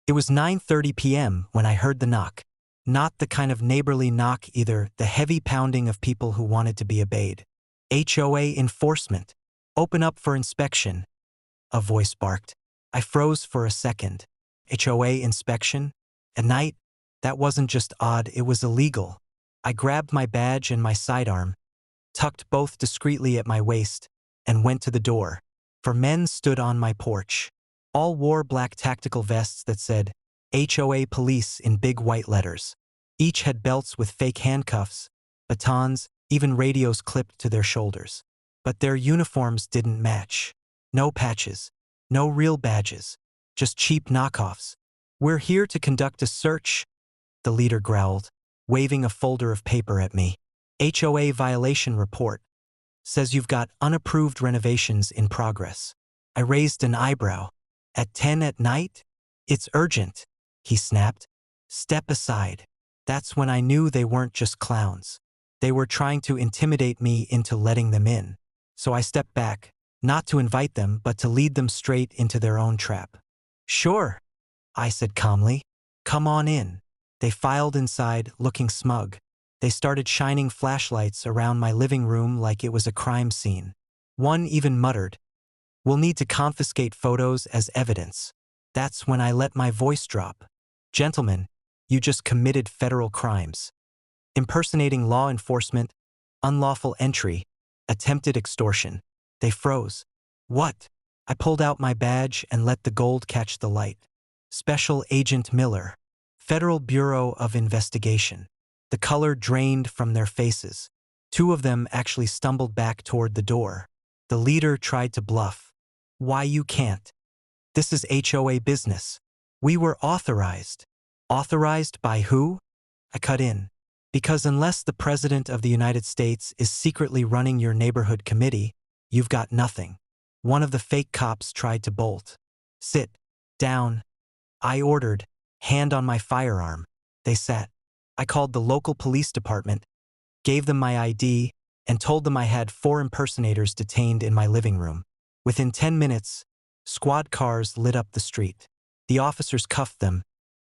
It was 9:30 p.m. when I heard the knock. Not the kind of neighborly knock either, the heavy pounding of people who wanted to be obeyed. HOA enforcement. Open up for inspection. A voice barked. I froze for a second. HOA inspection? At night? That wasn't just odd, it was illegal. I grabbed my badge and my sidearm, tucked both discreetly at my waist, and went to the door. 4 men stood on my porch. All wore black tactical vests that said, HOA Police in big white letters. Each had belts with fake handcuffs, batons, even radios clipped to their shoulders. But their uniforms didn't match. No patches. No real badges. Just cheap knockoffs. We're here to conduct a search, the leader growled, waving a folder of paper at me. HOA violation report. Says you've got unapproved renovations in progress. I raised an eyebrow. At 10 at night? It's urgent, he snapped. Step aside. That's when I knew they weren't just clowns. They were trying to intimidate me into letting them in. So I stepped back, not to invite them, but to lead them straight into their own trap. Sure, I said calmly. Come on in. They filed inside, looking smug. They started shining flashlights around my living room like it was a crime scene. One even muttered, "We'll need to confiscate photos as evidence." That's when I let my voice drop. Gentlemen, you just committed federal crimes. Impersonating law enforcement, unlawful entry, attempted extortion. They froze. What? I pulled out my badge and let the gold catch the light. Special Agent Miller, Federal Bureau of Investigation. The color drained from their faces. 2 of them actually stumbled back toward the door. The leader tried to bluff. Why you can't? This is HOA business. We were authorized. Authorized by who? I cut in. Because unless the President of the United States is secretly running your neighborhood committee, you've got nothing. One of the fake cops tried to bolt. Sit down, I ordered, hand on my firearm. They sat. I called the local police department, gave them my ID, and told them I had 4 impersonators detained in my living room. Within 10 minutes, squad cars lit up the street. The officers cuffed them,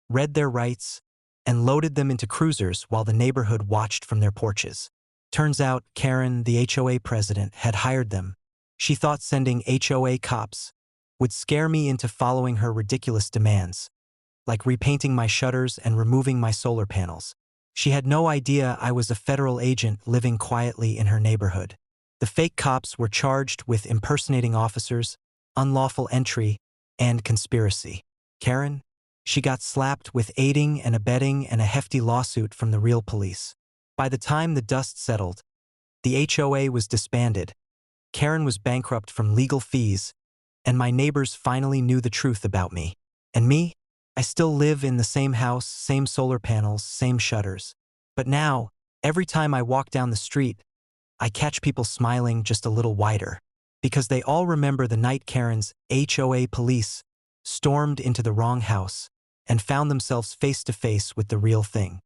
read their rights, and loaded them into cruisers while the neighborhood watched from their porches. Turns out Karen, the HOA president, had hired them. She thought sending HOA cops would scare me into following her ridiculous demands, like repainting my shutters and removing my solar panels. She had no idea I was a federal agent living quietly in her neighborhood. The fake cops were charged with impersonating officers, unlawful entry, and conspiracy. Karen? She got slapped with aiding and abetting and a hefty lawsuit from the real police. By the time the dust settled, the HOA was disbanded. Karen was bankrupt from legal fees, and my neighbors finally knew the truth about me. And me? I still live in the same house, same solar panels, same shutters. But now, every time I walk down the street, I catch people smiling just a little wider, because they all remember the night Karen's HOA police stormed into the wrong house and found themselves face to face with the real thing.